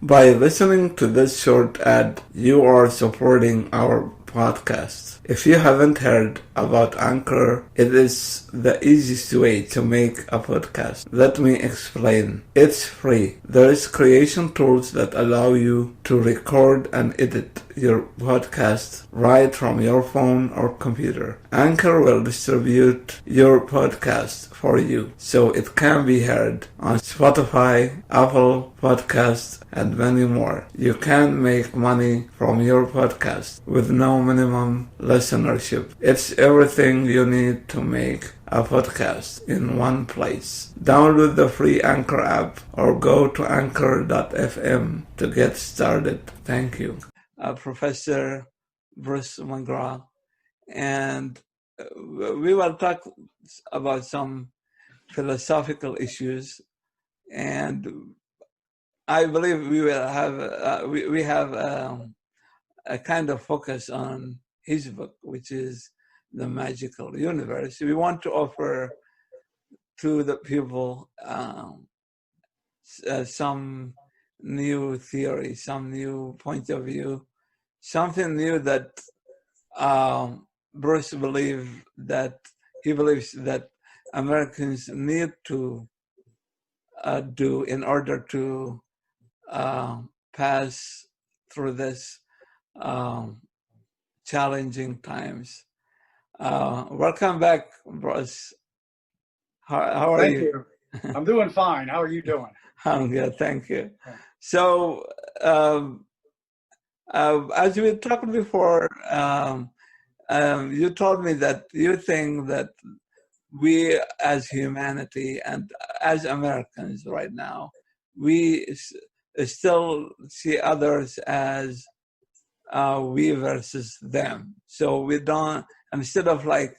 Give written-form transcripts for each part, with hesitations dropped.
By listening to this short ad, you are supporting our podcast. If you haven't heard about Anchor, it is the easiest way to make a podcast. Let me explain. It's free. There's creation tools that allow you to record and edit your podcast right from your phone or computer. Anchor will distribute your podcast for you so it can be heard on Spotify, Apple Podcasts, and many more. You can make money from your podcast with no minimum listenership. It's everything you need to make a podcast in one place. Download the free Anchor app or go to anchor.fm to get started. Thank you. Professor Bruce McGraw, and we will talk about some philosophical issues, and I believe we will have we have a kind of focus on his book, which is The Magical Universe. We want to offer to the people some new theory, some new point of view, something new that Bruce believes that Americans need to do in order to pass through this challenging times. Welcome back, Bruce. How are you? Thank you. I'm doing fine. How are you doing? I'm good, thank you. So, as we talked before, you told me that you think that we as humanity and as Americans right now, we still see others as we versus them. So we don't, instead of like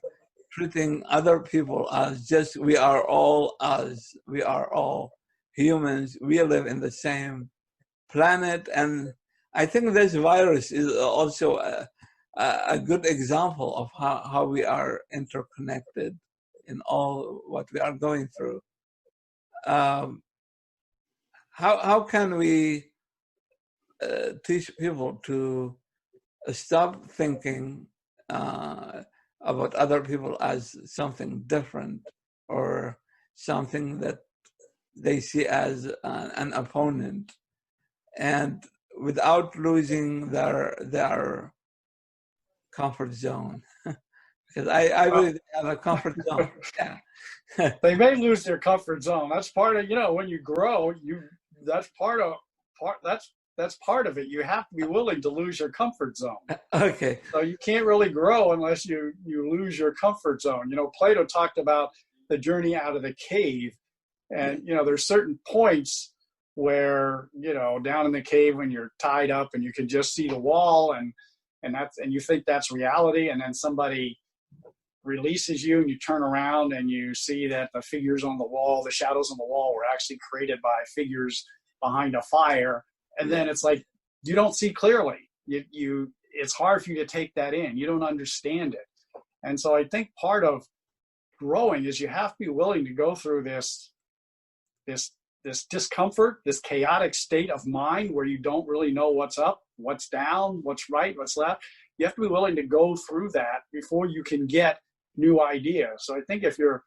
treating other people as just we are all us, we are all humans, we live in the same planet. And I think this virus is also a good example of how we are interconnected in all what we are going through. How can we teach people to stop thinking about other people as something different or something that they see as an opponent, and without losing their comfort zone? Because I really have a comfort zone. Yeah. They may lose their comfort zone. That's part of, when you grow, that's part of it. You have to be willing to lose your comfort zone. Okay. So you can't really grow unless you lose your comfort zone. Plato talked about the journey out of the cave, and there's certain points where down in the cave when you're tied up and you can just see the wall, and you think that's reality, and then somebody releases you and you turn around and you see that the figures on the wall, the shadows on the wall, were actually created by figures behind a fire. And then it's like you don't see clearly. It's hard for you to take that in. You don't understand it. And so I think part of growing is you have to be willing to go through this discomfort, this chaotic state of mind where you don't really know what's up, what's down, what's right, what's left. You have to be willing to go through that before you can get new ideas. So I think if your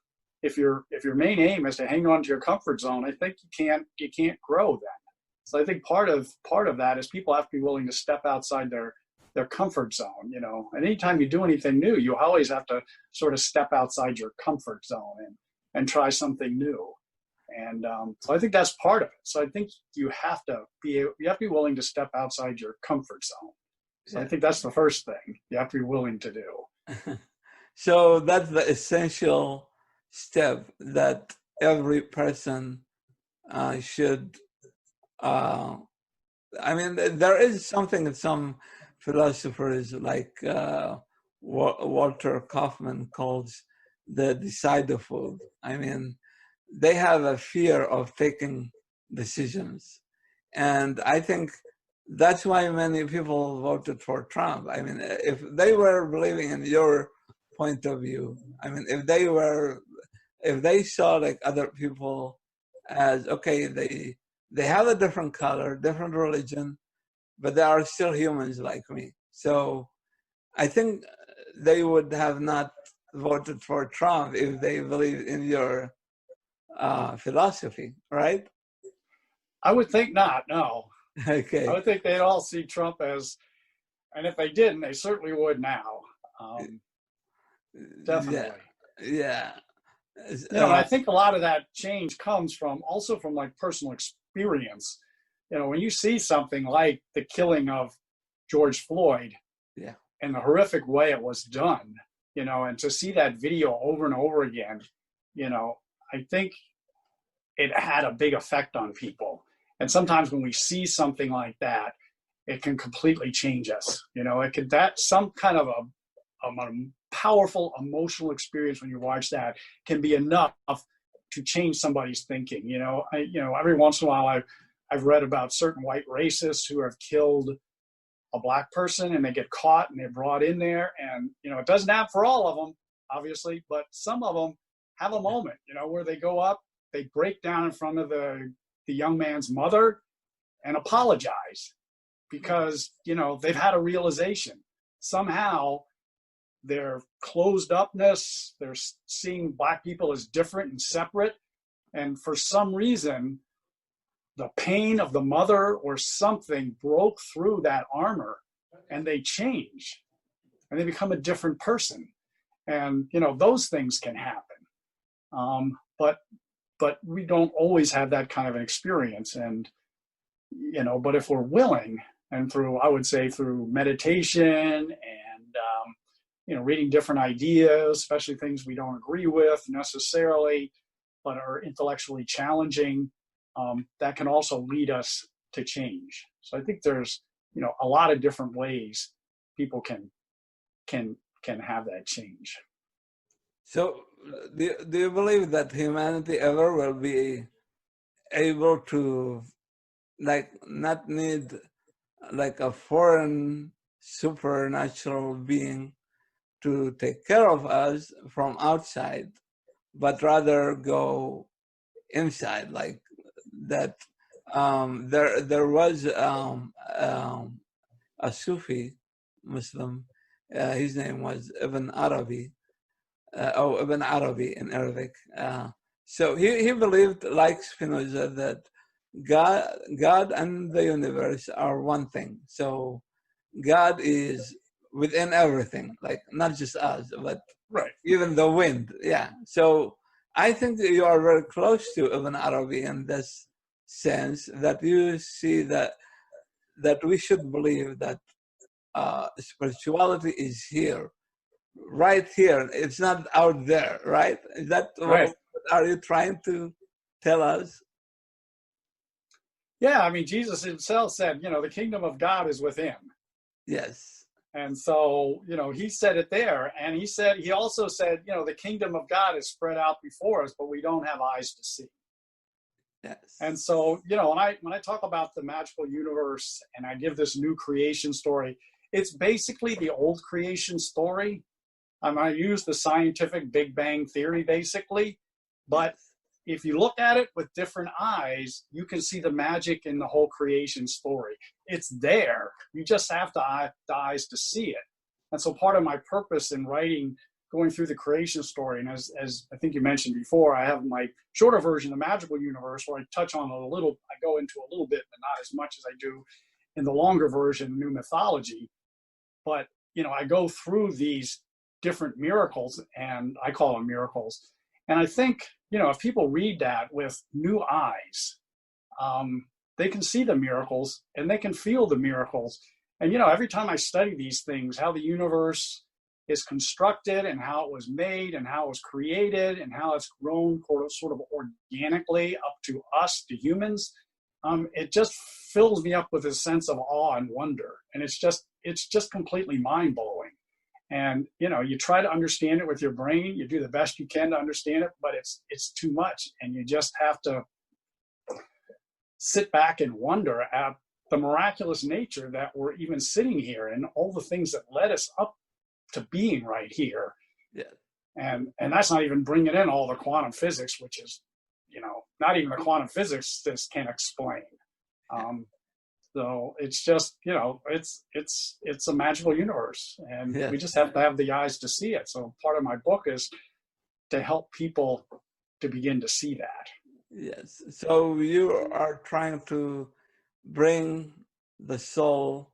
main aim is to hang on to your comfort zone, I think you can't grow then. So I think part of that is people have to be willing to step outside their comfort zone, And anytime you do anything new, you always have to sort of step outside your comfort zone and try something new. And so I think that's part of it. So I think you have to be willing to step outside your comfort zone. So I think that's the first thing you have to be willing to do. So that's the essential step that every person should. There is something that some philosophers like Walter Kaufman calls the decidophile. They have a fear of taking decisions. And I think that's why many people voted for Trump. If they were believing in your point of view, if they saw like other people as, okay, they have a different color, different religion, but they are still humans like me. So I think they would have not voted for Trump if they believe in your philosophy, right? I would think not, no. I Okay. would think they'd all see Trump as, and if they didn't, they certainly would now. Definitely. Yeah. And I think a lot of that change comes from also from like personal experience. When you see something like the killing of George Floyd, yeah, and the horrific way it was done, and to see that video over and over again, I think it had a big effect on people. And sometimes when we see something like that, it can completely change us. Some kind of a powerful emotional experience when you watch that can be enough to change somebody's thinking. Every once in a while I've read about certain white racists who have killed a black person and they get caught and they're brought in there, and it doesn't happen for all of them, obviously, but some of them have a moment, where they go up, they break down in front of the young man's mother and apologize because they've had a realization. Somehow their closed upness, they're seeing black people as different and separate, and for some reason the pain of the mother or something broke through that armor and they change and they become a different person. And, those things can happen. But we don't always have that kind of an experience. And, but if we're willing, and I would say through meditation and, reading different ideas, especially things we don't agree with necessarily, but are intellectually challenging, that can also lead us to change. So I think there's, a lot of different ways people can have that change. So do you believe that humanity ever will be able to not need like a foreign supernatural being to take care of us from outside, but rather go inside, like that? There was a Sufi Muslim. His name was Ibn Arabi. Ibn Arabi in Arabic. So he believed, like Spinoza, that God and the universe are one thing. So God is within everything, like not just us, but right, even the wind. Yeah. So I think that you are very close to Ibn Arabi in this sense, that you see that we should believe that spirituality is here, right here. It's not out there, right? Is that right. what are you trying to tell us? Yeah, I mean, Jesus himself said, the kingdom of God is within. Yes. And so, he said it there. And he also said, the kingdom of God is spread out before us, but we don't have eyes to see. Yes. And so, when I talk about the magical universe and I give this new creation story, it's basically the old creation story. I use the scientific Big Bang theory, basically. But if you look at it with different eyes, you can see the magic in the whole creation story. It's there. You just have the eyes to see it. And so part of my purpose in writing, going through the creation story, and as I think you mentioned before, I have my shorter version, The Magical Universe, where I touch on I go into a little bit, but not as much as I do in the longer version, New Mythology. But, I go through these different miracles, and I call them miracles. And I think, if people read that with new eyes, they can see the miracles and they can feel the miracles. And, every time I study these things, how the universe is constructed and how it was made and how it was created and how it's grown sort of organically up to us, to humans, it just fills me up with a sense of awe and wonder. And it's just completely mind-blowing. And, you try to understand it with your brain. You do the best you can to understand it, but it's too much. And you just have to sit back and wonder at the miraculous nature that we're even sitting here and all the things that led us up to being right here. Yeah. And that's not even bringing in all the quantum physics, which is, not even the quantum physicists can explain. So it's just, it's a magical universe, and Yes. we just have to have the eyes to see it. So part of my book is to help people to begin to see that. Yes. So you are trying to bring the soul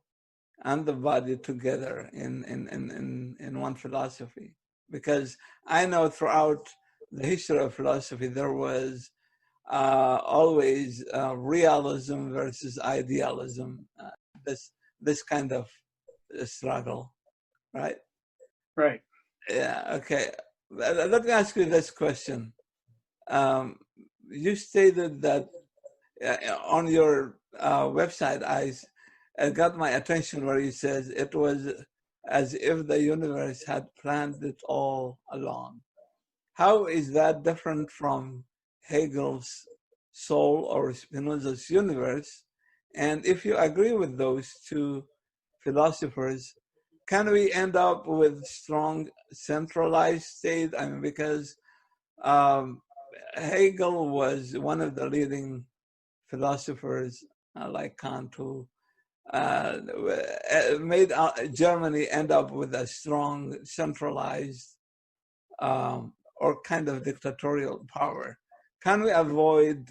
and the body together in one philosophy. Because I know throughout the history of philosophy, there was always realism versus idealism, this kind of struggle, right? Right. Yeah, okay. Let me ask you this question. You stated that on your website, it got my attention where you says it was as if the universe had planned it all along. How is that different from Hegel's soul or Spinoza's universe? And if you agree with those two philosophers, can we end up with strong centralized state? I mean, because Hegel was one of the leading philosophers like Kant who made Germany end up with a strong centralized or kind of dictatorial power. Can we avoid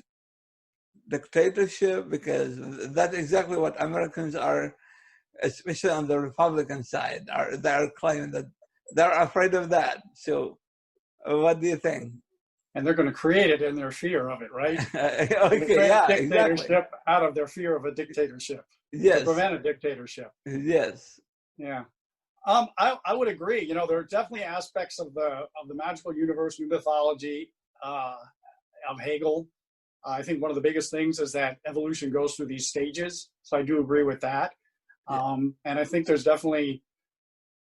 dictatorship? Because that's exactly what Americans are, especially on the Republican side, they're claiming that they're afraid of that. So what do you think? And they're going to create it in their fear of it, right? Okay, yeah, dictatorship exactly. out of their fear of a dictatorship. Yes. To prevent a dictatorship. Yes. Yeah. I would agree. There are definitely aspects of the magical universe, new mythology of Hegel. I think one of the biggest things is that evolution goes through these stages. So I do agree with that. Yeah. And I think there's definitely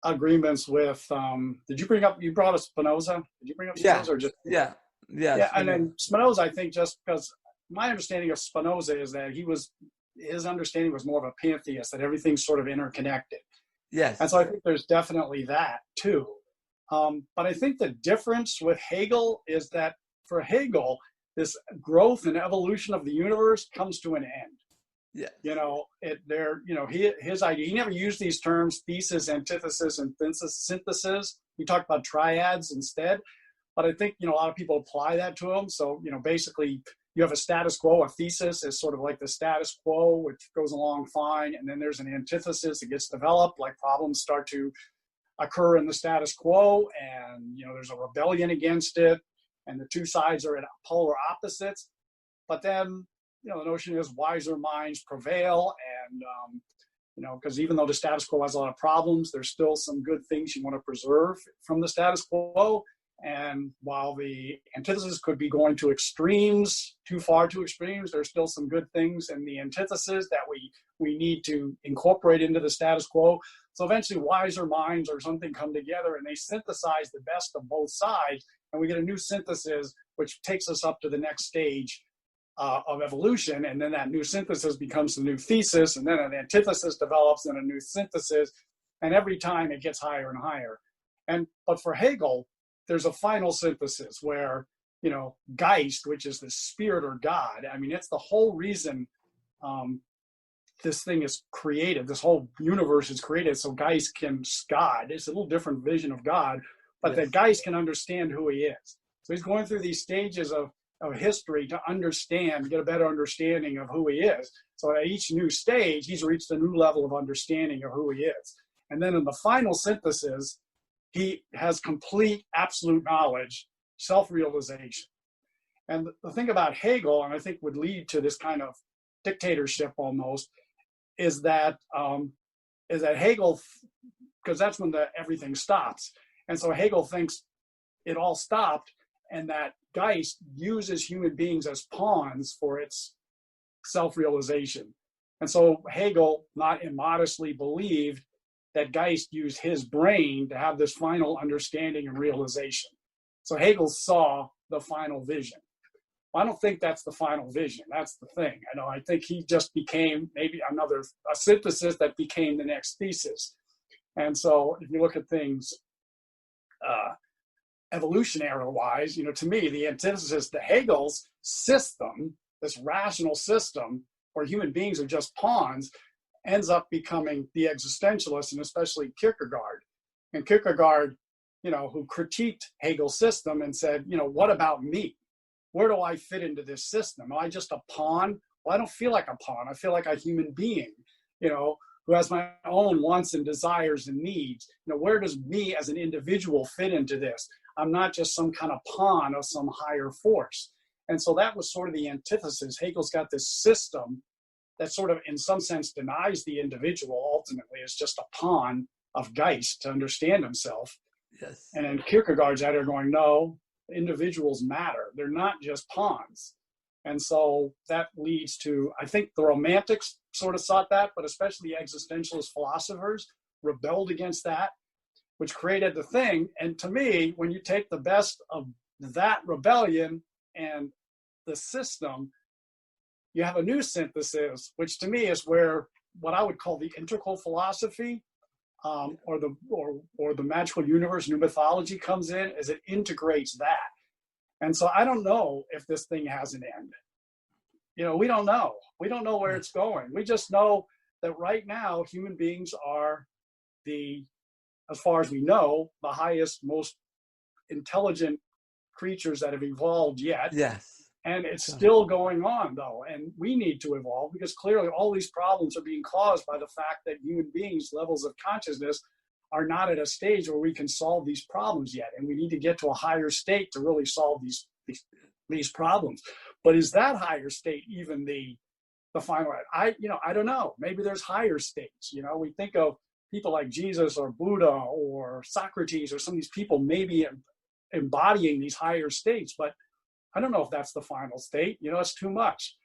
agreements with, you brought up Spinoza? Did you bring up Spinoza? Yeah. Or just, yeah. Yeah. And then Spinoza, I think just because my understanding of Spinoza is that his understanding was more of a pantheist, that everything's sort of interconnected. Yes. And so I think there's definitely that too. But I think the difference with Hegel is that for Hegel, this growth and evolution of the universe comes to an end. Yeah. His idea, he never used these terms, thesis, antithesis, and synthesis. He talked about triads instead. But I think, a lot of people apply that to him. So, basically you have a status quo. A thesis is sort of like the status quo, which goes along fine. And then there's an antithesis that gets developed, like problems start to occur in the status quo. And, there's a rebellion against it. And the two sides are at polar opposites. But then, the notion is wiser minds prevail. And, because even though the status quo has a lot of problems, there's still some good things you want to preserve from the status quo. And while the antithesis could be going to extremes, too far to extremes, there's still some good things in the antithesis that we need to incorporate into the status quo. So eventually wiser minds or something come together and they synthesize the best of both sides, and we get a new synthesis, which takes us up to the next stage of evolution. And then that new synthesis becomes the new thesis, and then an antithesis develops and a new synthesis. And every time it gets higher and higher. But for Hegel, there's a final synthesis where, Geist, which is the spirit or God, I mean, it's the whole reason this thing is created, this whole universe is created. So Geist God, it's a little different vision of God, but that Geist can understand who he is. So he's going through these stages of history to get a better understanding of who he is. So at each new stage, he's reached a new level of understanding of who he is. And then in the final synthesis, he has complete, absolute knowledge, self-realization. And the thing about Hegel, and I think would lead to this kind of dictatorship almost, is that Hegel, because that's when everything stops. And so Hegel thinks it all stopped, and that Geist uses human beings as pawns for its self-realization. And so Hegel, not immodestly, believed that Geist used his brain to have this final understanding and realization. So Hegel saw the final vision. I don't think that's the final vision. That's the thing. I think he just became maybe a synthesis that became the next thesis. And so if you look at things, evolutionary wise, to me, the antithesis to Hegel's system, this rational system where human beings are just pawns, ends up becoming the existentialist, and especially Kierkegaard. And Kierkegaard, who critiqued Hegel's system and said, what about me? Where do I fit into this system? Am I just a pawn? Well, I don't feel like a pawn. I feel like a human being, who has my own wants and desires and needs. Where does me as an individual fit into this? I'm not just some kind of pawn of some higher force. And so that was sort of the antithesis. Hegel's got this system that sort of, in some sense, denies the individual ultimately as just a pawn of Geist to understand himself. Yes. And then Kierkegaard's out there going, no, individuals matter. They're not just pawns. And so that leads to, I think the Romantics sort of sought that, but especially the existentialist philosophers rebelled against that, which created the thing. And to me, when you take the best of that rebellion and the system, you have a new synthesis, which to me is where what I would call the integral philosophy or the magical universe, new mythology comes in, as it integrates that. And so I don't know if this thing has an end. We don't know. We don't know where it's going. We just know that right now human beings are as far as we know, the highest, most intelligent creatures that have evolved yet. Yes. And it's still going on, though. And we need to evolve because clearly all these problems are being caused by the fact that human beings' levels of consciousness are not at a stage where we can solve these problems yet. And we need to get to a higher state to really solve these problems. But is that higher state even the final? I don't know. Maybe there's higher states. We think of people like Jesus or Buddha or Socrates or some of these people maybe embodying these higher states, but I don't know if that's the final state. It's too much.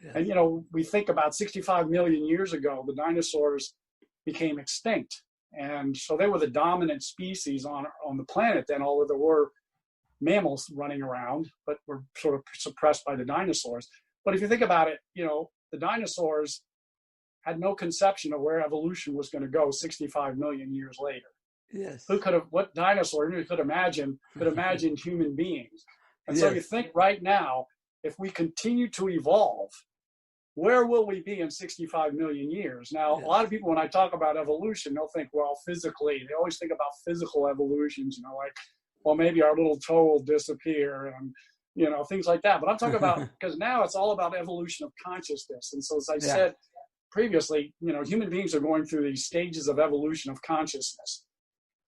Yes. And, we think about 65 million years ago, the dinosaurs became extinct. And so they were the dominant species on the planet then, although there were mammals running around, but were sort of suppressed by the dinosaurs. But if you think about it, the dinosaurs had no conception of where evolution was going to go 65 million years later. Yes. What dinosaur could imagine human beings? And so you think right now, if we continue to evolve, where will we be in 65 million years? Now, a lot of people, when I talk about evolution, they'll think, well, physically, they always think about physical evolutions, like, well, maybe our little toe will disappear and, things like that. But I'm talking about, because now it's all about evolution of consciousness. And so as I said previously, human beings are going through these stages of evolution of consciousness.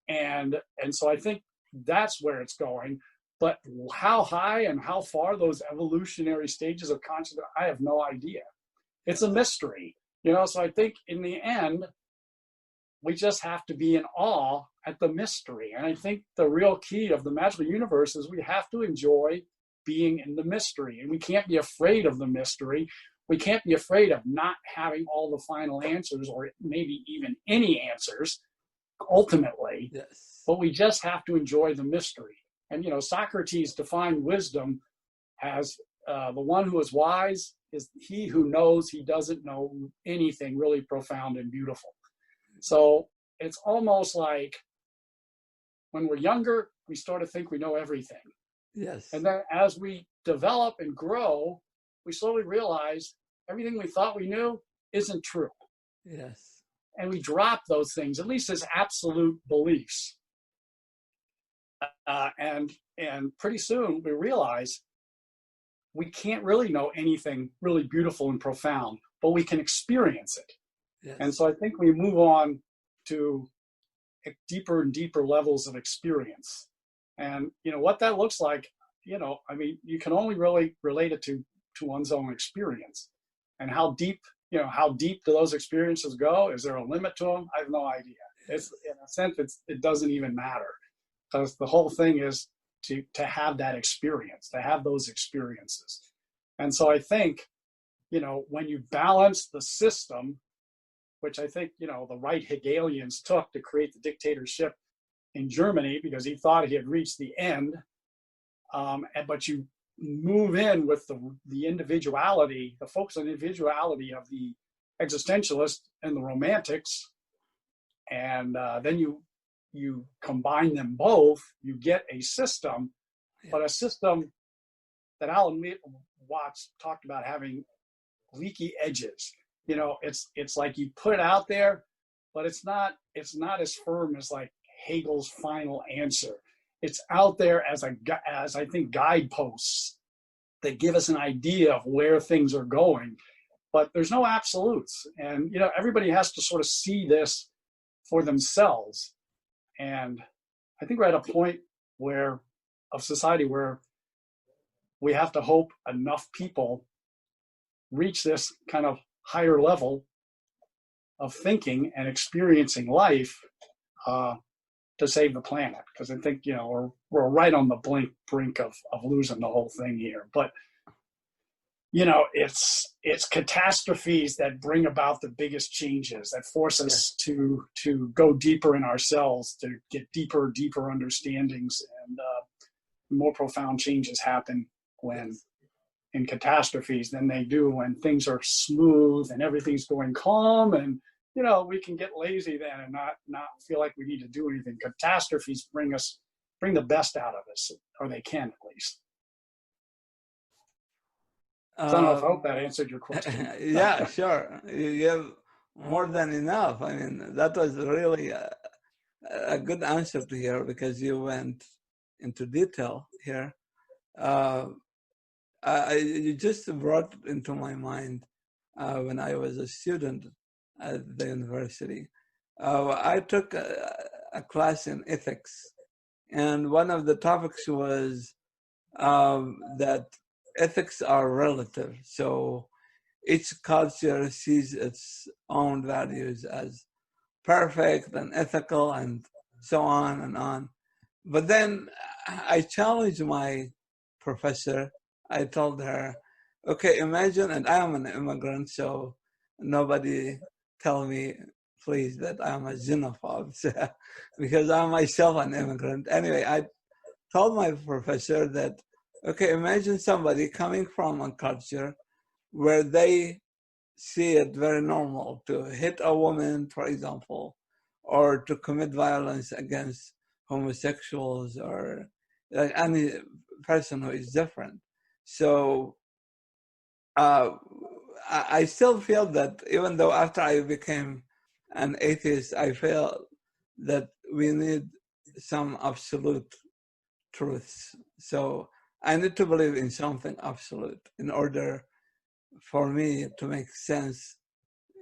And so I think that's where it's going. But how high and how far those evolutionary stages of consciousness, I have no idea. It's a mystery, so I think in the end, we just have to be in awe at the mystery. And I think the real key of the magical universe is we have to enjoy being in the mystery. And we can't be afraid of the mystery. We can't be afraid of not having all the final answers or maybe even any answers ultimately. Yes. But we just have to enjoy the mystery. And, Socrates defined wisdom as the one who is wise is he who knows he doesn't know anything really profound and beautiful. So it's almost like when we're younger, we start to think we know everything. Yes. And then as we develop and grow, we slowly realize everything we thought we knew isn't true. Yes. And we drop those things, at least as absolute beliefs. And pretty soon we realize we can't really know anything really beautiful and profound, but we can experience it. Yes. And so I think we move on to deeper and deeper levels of experience. And, what that looks like, you can only really relate it to one's own experience. And how deep do those experiences go? Is there a limit to them? I have no idea. It's, in a sense, it doesn't even matter. Because the whole thing is to have that experience, to have those experiences. And so I think, when you balance the system, which I think, the right Hegelians took to create the dictatorship in Germany because he thought he had reached the end, but you move in with the individuality, the focus on the individuality of the existentialists and the romantics, and then you you combine them both, you get a system, but a system that Alan Watts talked about having leaky edges. You know, it's like you put it out there, but it's not as firm as like Hegel's final answer. It's out there as I think guideposts that give us an idea of where things are going, but there's no absolutes. And you know, everybody has to sort of see this for themselves. And I think we're at a point of society where we have to hope enough people reach this kind of higher level of thinking and experiencing life to save the planet. Because I think, you know, we're right on the brink of losing the whole thing here. But you know, it's catastrophes that bring about the biggest changes, that force us to go deeper in ourselves, to get deeper understandings, and more profound changes happen when in catastrophes than they do when things are smooth and everything's going calm, and you know, we can get lazy then and not feel like we need to do anything. Catastrophes bring the best out of us, or they can at least. So I don't know if I hope that answered your question. Yeah, sure. You have more than enough. I mean, that was really a good answer to hear, because you went into detail here. You just brought into my mind when I was a student at the university. I took a class in ethics, and one of the topics was that ethics are relative. So each culture sees its own values as perfect and ethical and so on and on. But then I challenged my professor. I told her, okay, imagine, and I am an immigrant, so nobody tell me, please, that I'm a xenophobe, because I'm myself an immigrant. Anyway, I told my professor that, okay, imagine somebody coming from a culture where they see it very normal to hit a woman, for example, or to commit violence against homosexuals, or like any person who is different. So I still feel that, even though after I became an atheist, I feel that we need some absolute truths. So I need to believe in something absolute in order for me to make sense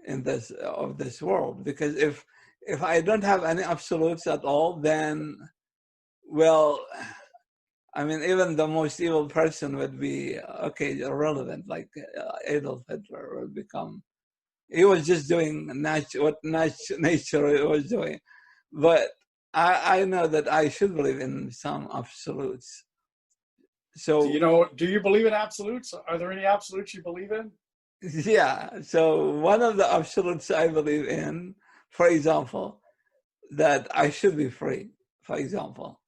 in this world. Because if I don't have any absolutes at all, then, well, I mean, even the most evil person would be irrelevant. Like Adolf Hitler would become. He was just doing what nature was doing, but I know that I should believe in some absolutes. So, do you believe in absolutes? Are there any absolutes you believe in? Yeah. So one of the absolutes I believe in, for example, that I should be free, for example.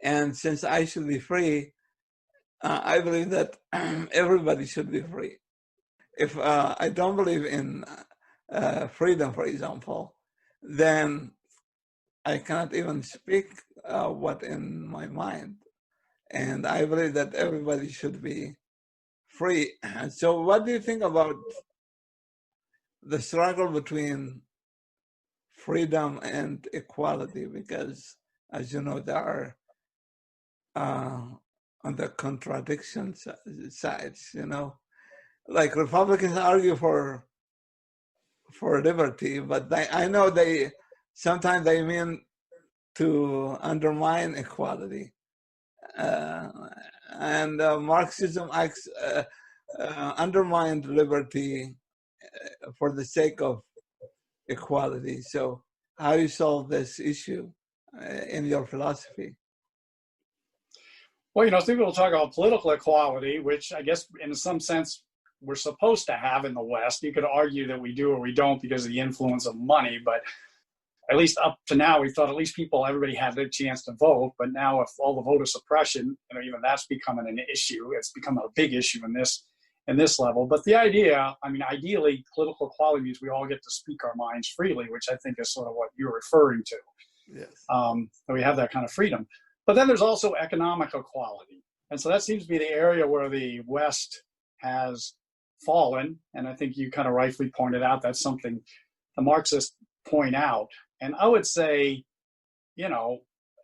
And since I should be free, I believe that everybody should be free. If I don't believe in freedom, for example, then I cannot even speak what's in my mind. And I believe that everybody should be free. So what do you think about the struggle between freedom and equality? Because, as you know, there are on the contradiction sides, you know, like Republicans argue for liberty, but I know they sometimes they mean to undermine equality. And Marxism undermined liberty for the sake of equality. So how do you solve this issue in your philosophy? Well, some people talk about political equality, which I guess in some sense we're supposed to have in the West. You could argue that we do or we don't because of the influence of money, but at least up to now, we thought at least everybody had a chance to vote. But now with all the voter suppression, even that's becoming an issue. It's become a big issue in this level. But the idea, ideally, political equality means we all get to speak our minds freely, which I think is sort of what you're referring to. Yes. that we have that kind of freedom. But then there's also economic equality. And so that seems to be the area where the West has fallen. And I think you kind of rightfully pointed out that's something the Marxists point out. And I would say, you know,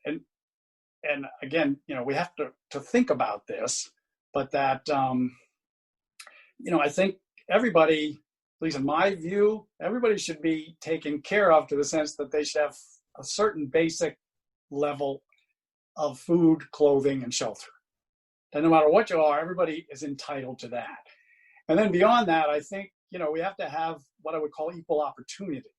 and again, you know, we have to think about this, but that, you know, I think everybody, at least in my view, everybody should be taken care of to the sense that they should have a certain basic level of food, clothing, and shelter. And no matter what you are, everybody is entitled to that. And then beyond that, I think, you know, we have to have what I would call equal opportunity.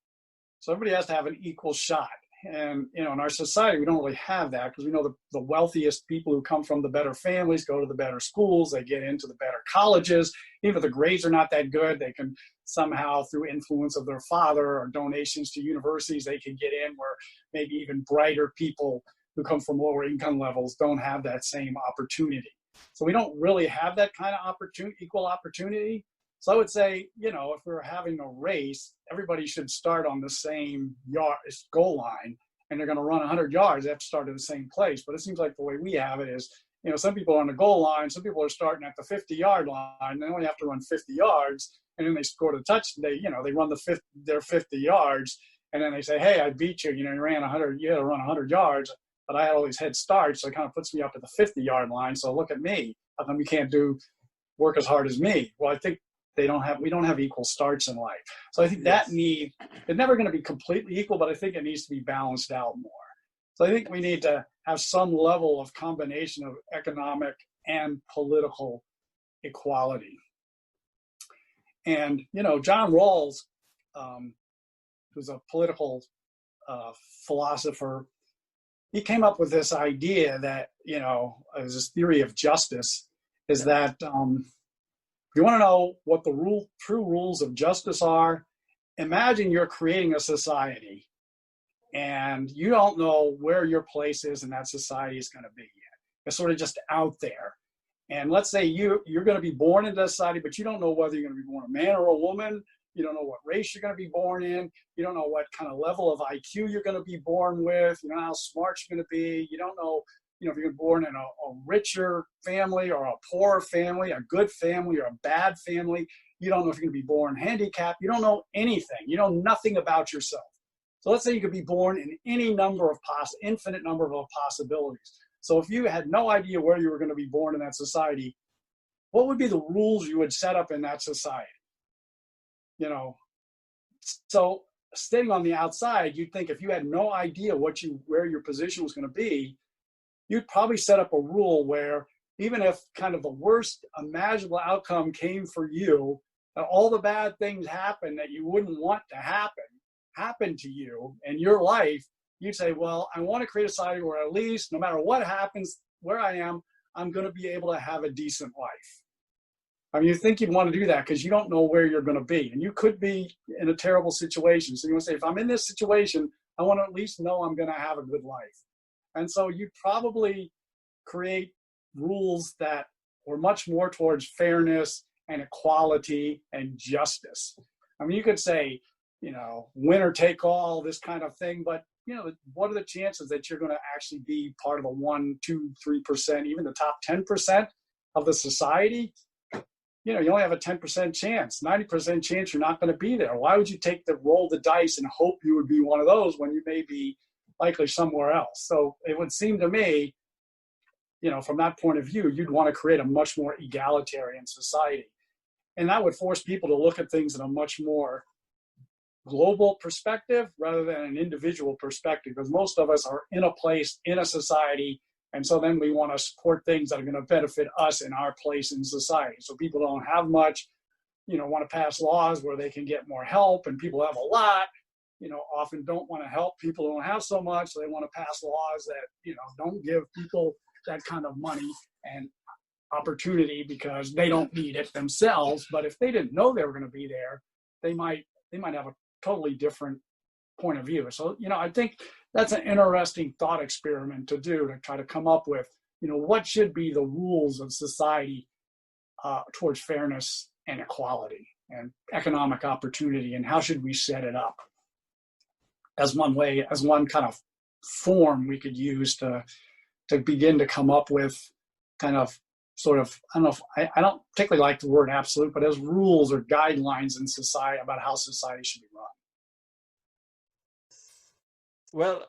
So everybody has to have an equal shot. And, you know, in our society, we don't really have that because we know the wealthiest people who come from the better families go to the better schools, they get into the better colleges. Even if the grades are not that good, they can somehow, through influence of their father or donations to universities, they can get in where maybe even brighter people who come from lower income levels don't have that same opportunity. So we don't really have that kind of equal opportunity. So I would say, you know, if we're having a race, everybody should start on the same goal line, and they're going to run 100 yards. They have to start at the same place. But it seems like the way we have it is, you know, some people are on the goal line, some people are starting at the 50-yard line. They only have to run 50 yards, and then they score the touchdown. They run their 50 yards, and then they say, hey, I beat you. You know, you ran 100. You had to run 100 yards, but I had all these head starts, so it kind of puts me up at the 50-yard line. So look at me. How come you can't work as hard as me? Well, I think we don't have equal starts in life. So I think it's never going to be completely equal, but I think it needs to be balanced out more. So I think we need to have some level of combination of economic and political equality. And, you know, John Rawls, who's a political philosopher, he came up with this idea that, you know, as this theory of justice is that if you want to know what the true rules of justice are, imagine you're creating a society and you don't know where your place is in that society is going to be yet. It's sort of just out there. And let's say you're going to be born into society, but you don't know whether you're going to be born a man or a woman. You don't know what race you're going to be born in. You don't know what kind of level of IQ you're going to be born with. You don't know how smart you're going to be. You don't know, you know, if you're born in a richer family or a poorer family, a good family or a bad family. You don't know if you're going to be born handicapped. You don't know anything. You know nothing about yourself. So let's say you could be born in any infinite number of possibilities. So if you had no idea where you were going to be born in that society, what would be the rules you would set up in that society? You know, so sitting on the outside, you'd think if you had no idea where your position was going to be, you'd probably set up a rule where even if kind of the worst imaginable outcome came for you, and all the bad things happen that you wouldn't want to happen to you in your life, you'd say, well, I want to create a society where at least no matter what happens, where I am, I'm going to be able to have a decent life. I mean, you think you'd want to do that because you don't know where you're going to be. And you could be in a terrible situation. So you want to say, if I'm in this situation, I want to at least know I'm going to have a good life. And so you'd probably create rules that were much more towards fairness and equality and justice. I mean, you could say, you know, winner take all, this kind of thing, but, you know, what are the chances that you're going to actually be part of the 1%, 2%, 3%, even the top 10% of the society? You know, you only have a 10% chance, 90% chance you're not going to be there. Why would you roll the dice and hope you would be one of those when you may be likely somewhere else? So it would seem to me, you know, from that point of view, you'd want to create a much more egalitarian society. And that would force people to look at things in a much more global perspective rather than an individual perspective, because most of us are in a place, in a society, and so then we want to support things that are going to benefit us in our place in society. So people don't have much, you know, want to pass laws where they can get more help, and people have a lot, you know, often don't want to help people who don't have so much. So they want to pass laws that, you know, don't give people that kind of money and opportunity because they don't need it themselves. But if they didn't know they were going to be there, they might have a totally different point of view. So, you know, I think that's an interesting thought experiment to do, to try to come up with, you know, what should be the rules of society towards fairness and equality and economic opportunity, and how should we set it up as one kind of form we could use to begin to come up with kind of sort of, I don't know if, I don't particularly like the word absolute, but as rules or guidelines in society about how society should be run. Well,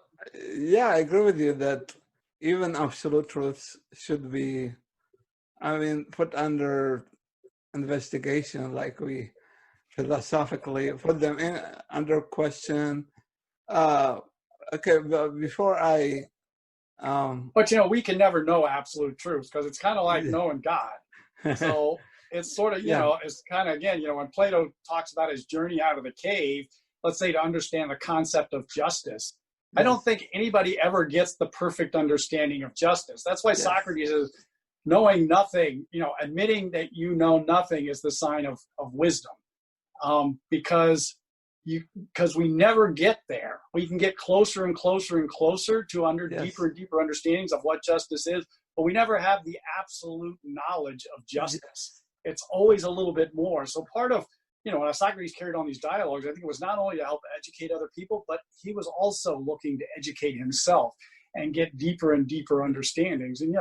yeah, I agree with you that even absolute truths should be, I mean, put under investigation, like we philosophically put them in under question. Okay, but before I, But we can never know absolute truth, because it's kind of like knowing God. So it's sort of, it's kind of, again, when Plato talks about his journey out of the cave, let's say to understand the concept of justice, I don't think anybody ever gets the perfect understanding of justice. That's why Socrates is knowing nothing, admitting that you know nothing is the sign of wisdom. Because we never get there. We can get closer and closer and closer to deeper and deeper understandings of what justice is, but we never have the absolute knowledge of justice. It's always a little bit more. So part of, when Socrates carried on these dialogues, I think it was not only to help educate other people, but he was also looking to educate himself and get deeper and deeper understandings. And,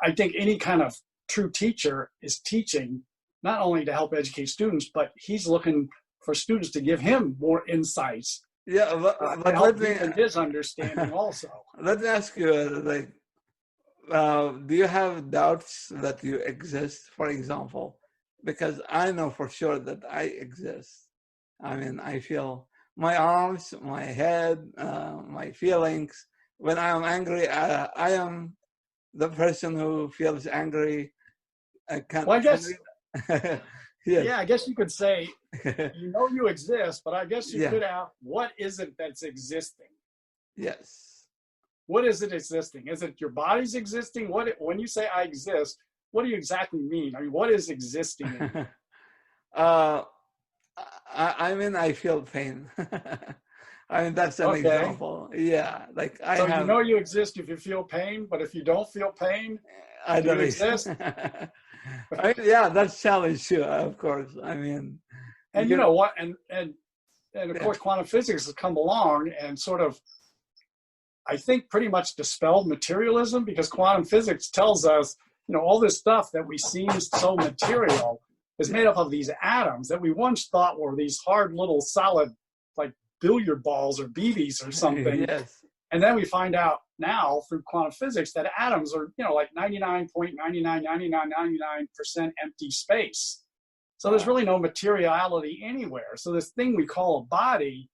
I think any kind of true teacher is teaching not only to help educate students, but he's looking for students to give him more insights. Yeah, but help deepen his understanding also. Let me ask you, do you have doubts that you exist, for example? Because I know for sure that I exist. I mean, I feel my arms, my head, my feelings. When I am angry, I am the person who feels angry. I guess. Yeah, I guess you could say, you exist, but I guess you could ask, what is it that's existing? Yes. What is it existing? Is it your body's existing? When you say I exist, what do you exactly mean? I mean, what is existing in you? I mean, I feel pain. I mean, that's an example. Yeah, So you exist if you feel pain, but if you don't feel pain, I don't exist. I mean, yeah, that's challenge too, of course. I mean, and you know what? And of course, quantum physics has come along and sort of, I think, pretty much dispelled materialism, because quantum physics tells us, all this stuff that we seems so material is made up of these atoms that we once thought were these hard little solid, like billiard balls or BBs or something. Yes. And then we find out now through quantum physics that atoms are, like 99.999999% empty space. So there's really no materiality anywhere. So this thing we call a body,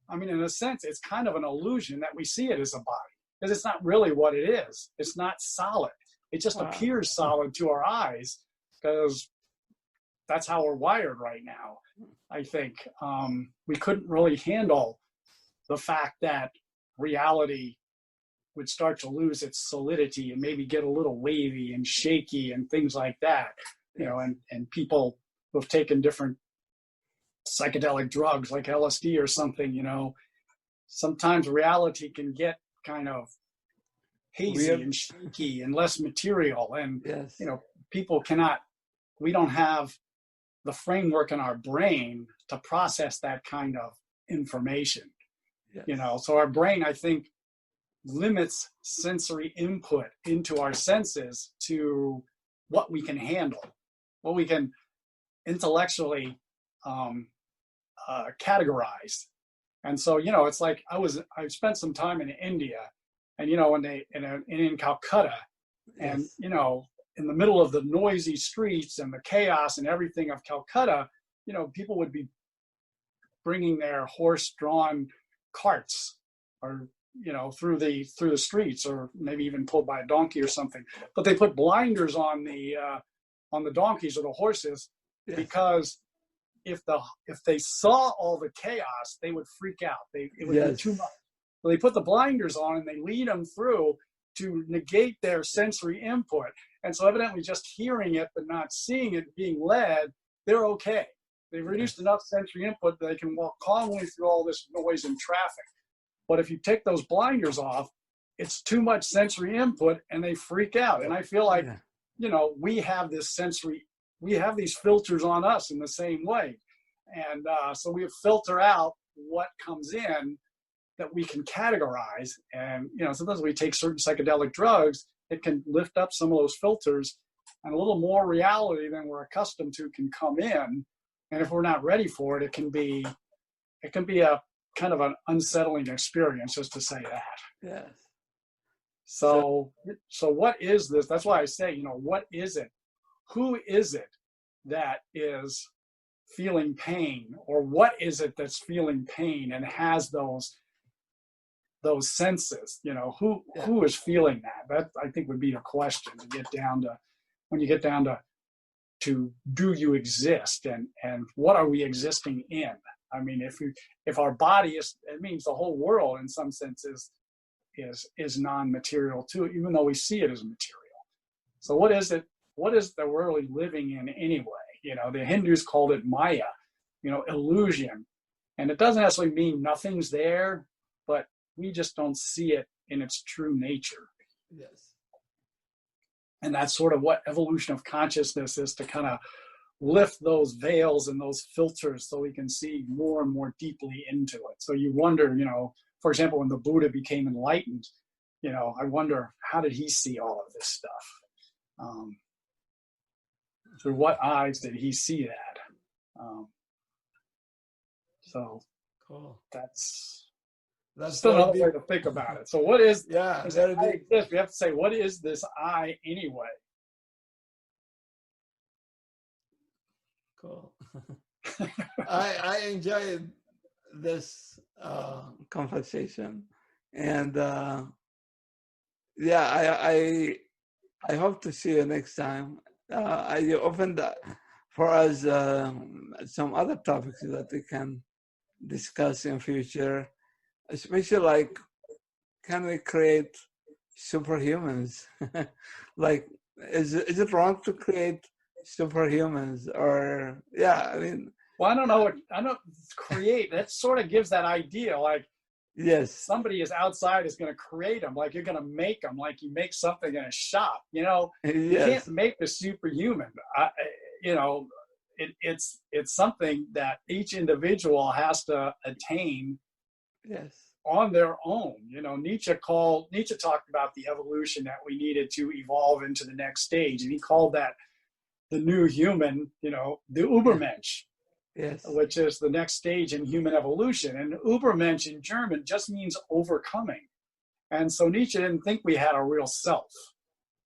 I mean, in a sense, it's kind of an illusion that we see it as a body, because it's not really what it is. It's not solid. It just appears solid to our eyes, because that's how we're wired right now. I think we couldn't really handle the fact that reality would start to lose its solidity and maybe get a little wavy and shaky and things like that, and people who have taken different psychedelic drugs like LSD or something, sometimes reality can get kind of hazy and shaky and less material. And, we don't have the framework in our brain to process that kind of information. So our brain, I think, limits sensory input into our senses to what we can handle, what we can intellectually categorize. And so, it's like I spent some time in India, and in Calcutta, and in the middle of the noisy streets and the chaos and everything of Calcutta, people would be bringing their horse-drawn carts, or through the streets, or maybe even pulled by a donkey or something. But they put blinders on the donkeys or the horses, because if they saw all the chaos, they would freak out. It would be too much. So they put the blinders on and they lead them through to negate their sensory input. And so evidently just hearing it but not seeing it, being led, they're okay. They've reduced enough sensory input that they can walk calmly through all this noise and traffic. But if you take those blinders off, it's too much sensory input and they freak out. And I feel like, we have we have these filters on us in the same way. And so we filter out what comes in that we can categorize. And, sometimes we take certain psychedelic drugs, it can lift up some of those filters, and a little more reality than we're accustomed to can come in. And if we're not ready for it, it can be a kind of an unsettling experience, just to say that. Yes. So what is this? That's why I say, what is it? Who is it that is feeling pain, or what is it that's feeling pain and has those senses? Who is feeling that? That, I think, would be the question to get down to, when you get down to do you exist, and what are we existing in? I mean, if our body is, it means the whole world in some senses is non-material too, even though we see it as material. So what is it? What is that we're really living in anyway? The Hindus called it Maya, illusion. And it doesn't necessarily mean nothing's there, but we just don't see it in its true nature. Yes. And that's sort of what evolution of consciousness is, to kind of lift those veils and those filters so we can see more and more deeply into it. So you wonder, for example, when the Buddha became enlightened, I wonder, how did he see all of this stuff? Through what eyes did he see that? So cool. That's That's still another way to think about it. So what is, we have to say, what is this I anyway? Cool. I enjoyed this conversation, and I hope to see you next time. You opened for us some other topics that we can discuss in future, especially like, can we create superhumans? Like, is it wrong to create superhumans? Or well, I don't know, create, that sort of gives that idea, like, yes, somebody is outside is going to create them, like you're going to make them, like you make something in a shop. You can't make the superhuman. It's something that each individual has to attain, on their own. Nietzsche talked about the evolution that we needed to evolve into the next stage, and he called that the new human, the Übermensch. Yes. Which is the next stage in human evolution. And Übermensch in German just means overcoming. And so Nietzsche didn't think we had a real self,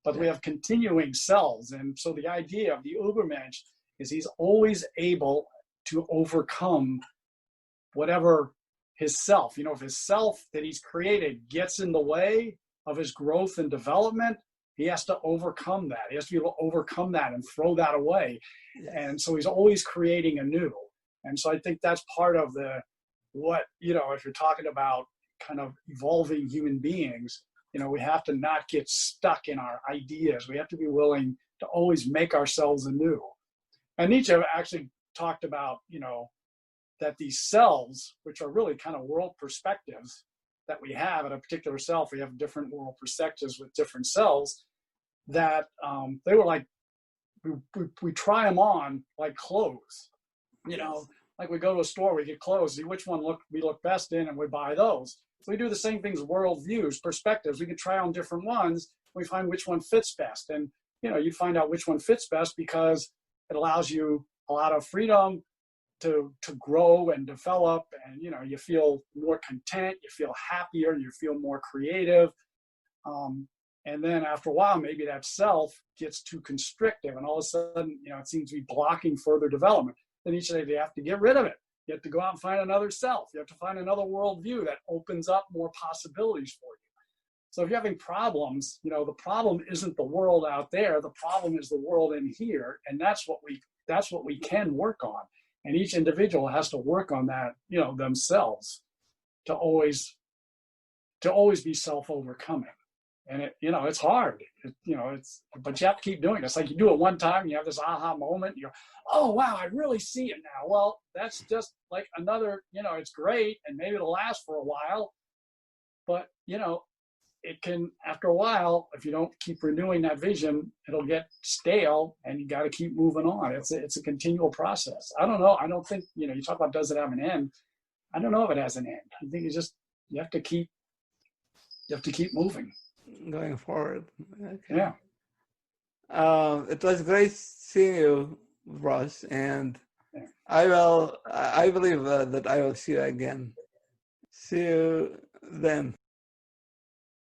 but we have continuing selves. And so the idea of the Übermensch is he's always able to overcome whatever his self, if his self that he's created gets in the way of his growth and development, he has to overcome that. He has to be able to overcome that and throw that away. Yes. And so he's always creating anew. And so I think that's part of if you're talking about kind of evolving human beings, we have to not get stuck in our ideas. We have to be willing to always make ourselves anew. And Nietzsche actually talked about, that these selves, which are really kind of world perspectives that we have at a particular self, we have different world perspectives with different selves, that they were like, we try them on like clothes, like we go to a store, we get clothes, see which one we look best in, and we buy those. So we do the same things, world views, perspectives. We can try on different ones, we find which one fits best. And you find out which one fits best because it allows you a lot of freedom to grow and develop, and you feel more content, you feel happier, you feel more creative. And then after a while, maybe that self gets too constrictive, and all of a sudden, it seems to be blocking further development. Then you say you have to get rid of it. You have to go out and find another self. You have to find another worldview that opens up more possibilities for you. So if you're having problems, the problem isn't the world out there. The problem is the world in here, and that's what we can work on. And each individual has to work on that, themselves, to always be self-overcoming. And it's hard, but you have to keep doing it. It's like you do it one time, you have this aha moment, you go, oh, wow, I really see it now. Well, that's just like another, it's great, and maybe it'll last for a while, but, it can, after a while, if you don't keep renewing that vision, it'll get stale, and you got to keep moving on. It's a continual process. I don't know. I don't think, you talk about, does it have an end? I don't know if it has an end. I think it's just, you have to keep moving. Going forward. Okay. Yeah. It was great seeing you, Ross, and Yeah. I believe that I will see you again. See you then.